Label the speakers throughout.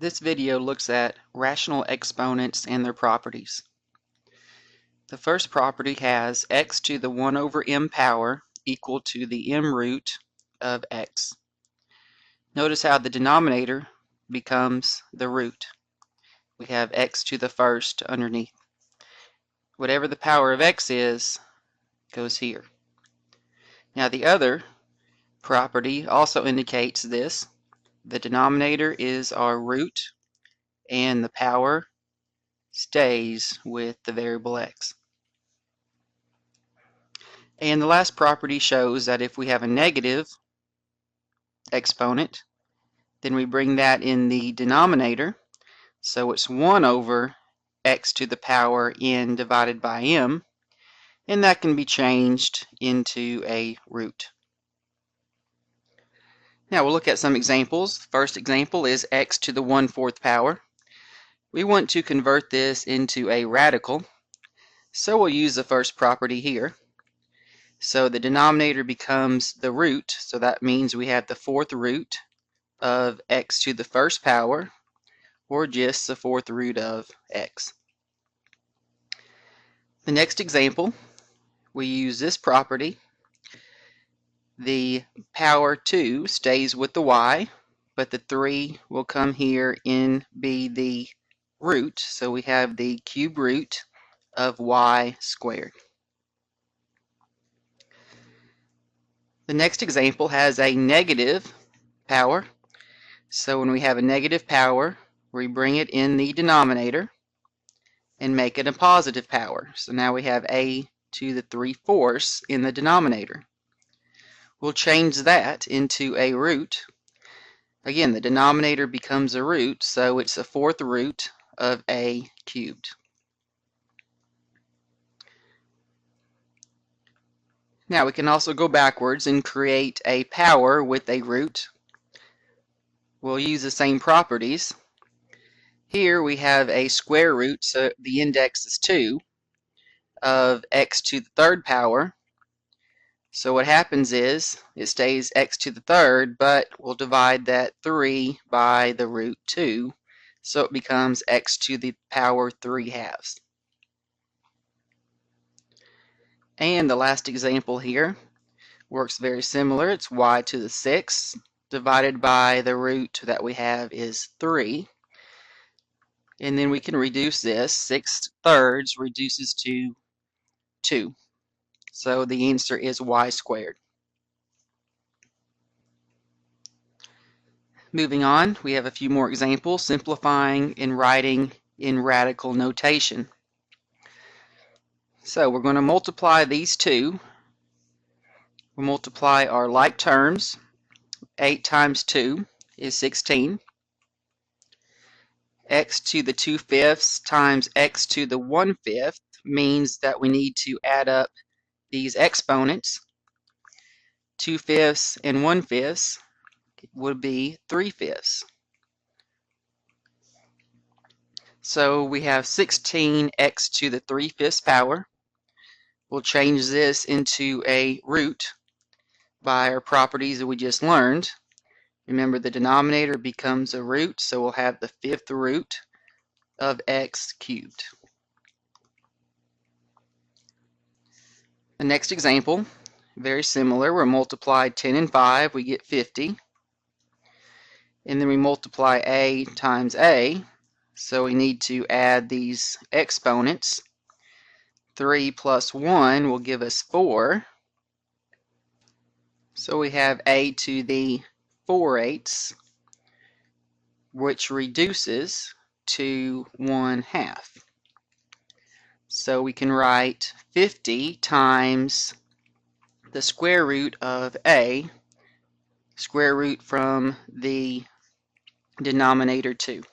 Speaker 1: This video looks at rational exponents and their properties. The first property has x to the 1 over m power equal to the m root of x. Notice how the denominator becomes the root. We have x to the first underneath. Whatever the power of x is goes here. Now the other property also indicates this. The denominator is our root and the power stays with the variable x. And the last property shows that if we have a negative exponent, then we bring that in the denominator. So it's 1 over x to the power n divided by m, and that can be changed into a root. Now we'll look at some examples. The first example is x to the 1/4 power. We want to convert this into a radical, so we'll use the first property here. So the denominator becomes the root, so that means we have the 4th root of x to the first power, or just the 4th root of x. The next example, we use this property. The power 2 stays with the y, but the 3 will come here and be the root, so we have the cube root of y squared. The next example has a negative power. So when we have a negative power, we bring it in the denominator and make it a positive power. So now we have a to the 3/4 in the denominator. We'll change that into a root. Again, the denominator becomes a root, so it's a 4th root of a cubed. Now we can also go backwards and create a power with a root. We'll use the same properties. Here we have a square root, so the index is 2, of x to the 3rd power. So what happens is it stays x to the 3rd, but we'll divide that 3 by the root 2, so it becomes x to the power 3/2. And the last example here works very similar. It's y to the 6th divided by the root that we have is 3. And then we can reduce this. 6/3 reduces to 2. So the answer is y squared. Moving on, we have a few more examples, simplifying and writing in radical notation. So we're going to multiply these two. We'll multiply our like terms. 8 times 2 is 16. X to the 2/5 times x to the 1/5 means that we need to add up these exponents. 2/5 and 1/5 would be 3/5. So we have 16x to the 3/5 power. We'll change this into a root by our properties that we just learned. Remember, the denominator becomes a root, so we'll have the 5th root of x cubed. The next example, very similar. We'll multiply 10 and 5, we get 50. And then we multiply a times a, so we need to add these exponents. 3 plus 1 will give us 4. So we have a to the 4/8, which reduces to 1/2. So we can write 50 times the square root of a, square root from the denominator 2.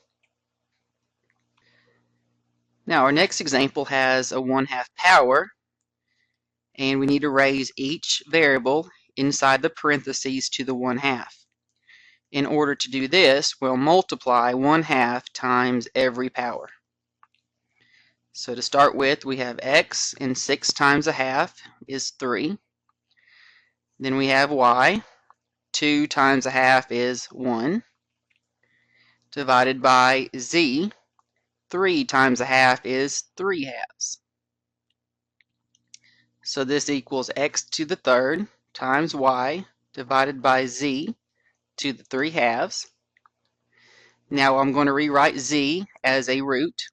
Speaker 1: Now our next example has a 1/2 power, and we need to raise each variable inside the parentheses to the 1/2. In order to do this, we'll multiply 1/2 times every power. So to start with, we have x, and 6 times 1/2 is 3. Then we have y. 2 times 1/2 is 1. divided by z. 3 times a half is 3 halves. So this equals x to the third times y divided by z to the 3 halves. Now I'm going to rewrite z as a root.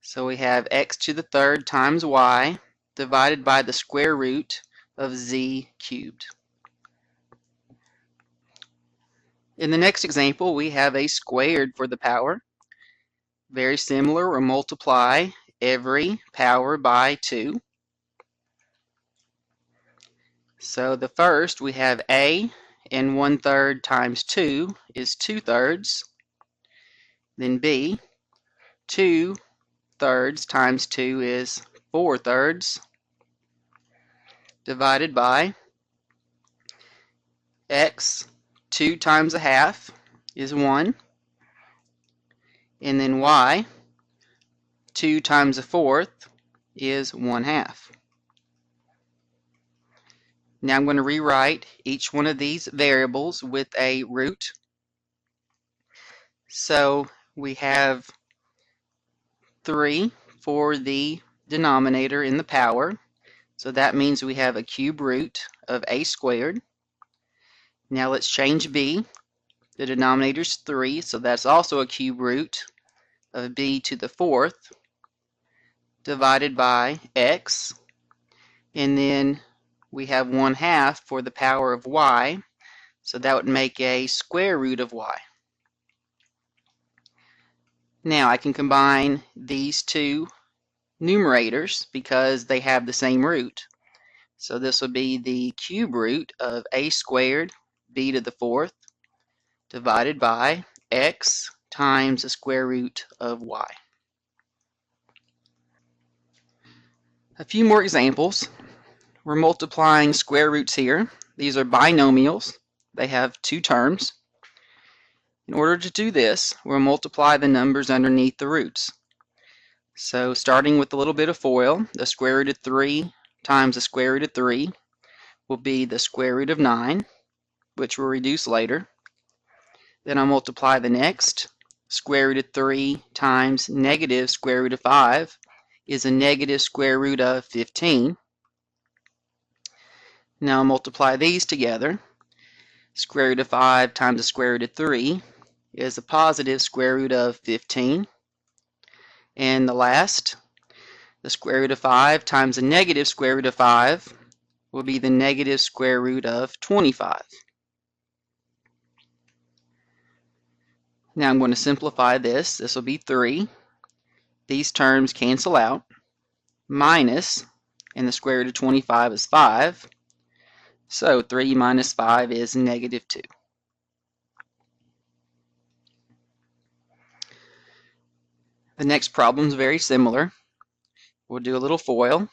Speaker 1: So we have x to the third times y divided by the square root of z cubed. In the next example, we have a squared for the power. Very similar, we'll multiply every power by 2. So the first, we have a and 1/3 times 2 is 2/3. Then b, 2/3 times 2 is 4/3, divided by x, 2 times a half is 1, and then y, 2 times a fourth is 1/2. Now I'm going to rewrite each one of these variables with a root. So we have 3 for the denominator in the power. So that means we have a cube root of a squared. Now let's change b. The denominator is 3, so that's also a cube root of b to the fourth divided by x. And then we have 1/2 for the power of y. So that would make a square root of y. Now I can combine these two numerators because they have the same root. So this would be the cube root of a squared b to the fourth divided by x times the square root of y. A few more examples. We're multiplying square roots here. These are binomials. They have two terms. In order to do this, we'll multiply the numbers underneath the roots. So starting with a little bit of FOIL, the square root of 3 times the square root of 3 will be the square root of 9, which we'll reduce later. Then I'll multiply the next. Square root of 3 times negative square root of 5 is a negative square root of 15. Now I'll multiply these together. Square root of 5 times the square root of 3 is a positive square root of 15. And the last, the square root of 5 times the negative square root of 5 will be the negative square root of 25. Now I'm going to simplify this. This will be 3. These terms cancel out. Minus, and the square root of 25 is 5. So 3 minus 5 is negative 2. The next problem is very similar. We'll do a little FOIL.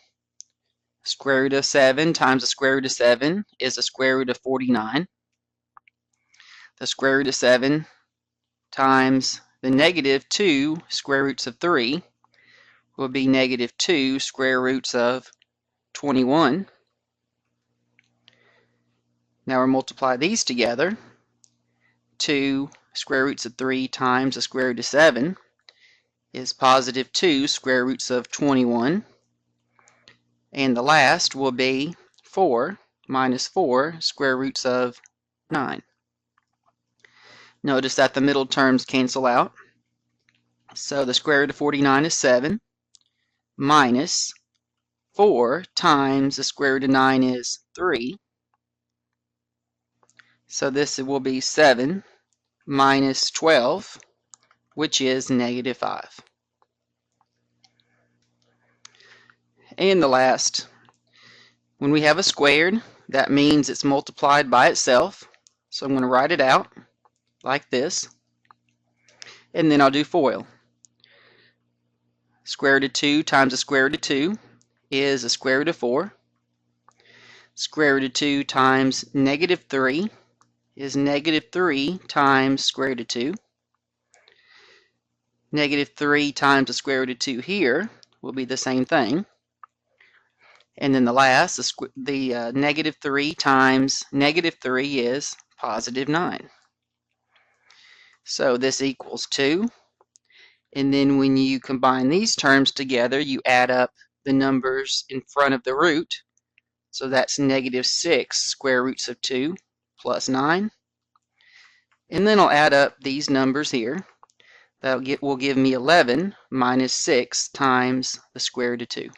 Speaker 1: Square root of 7 times the square root of 7 is the square root of 49. The square root of 7 times the negative 2 square roots of 3 will be negative 2 square roots of 21. Now we'll multiply these together. 2 square roots of 3 times the square root of 7 is positive 2 square roots of 21. And the last will be 4 minus 4 square roots of 9. Notice that the middle terms cancel out. So the square root of 49 is 7 minus 4 times the square root of 9 is 3. So this will be 7 minus 12, which is negative 5. And the last, when we have a squared, that means it's multiplied by itself. So I'm going to write it out like this. And then I'll do FOIL. Square root of 2 times the square root of 2 is the square root of 4. Square root of 2 times negative 3 is negative 3 times square root of 2. Negative 3 times the square root of 2 here will be the same thing. And then the last, the negative 3 times negative 3 is positive 9. So this equals 2. And then when you combine these terms together, you add up the numbers in front of the root. So that's -6 square roots of 2 plus 9. And then I'll add up these numbers here. Will give me 11 minus 6 times the square root of 2.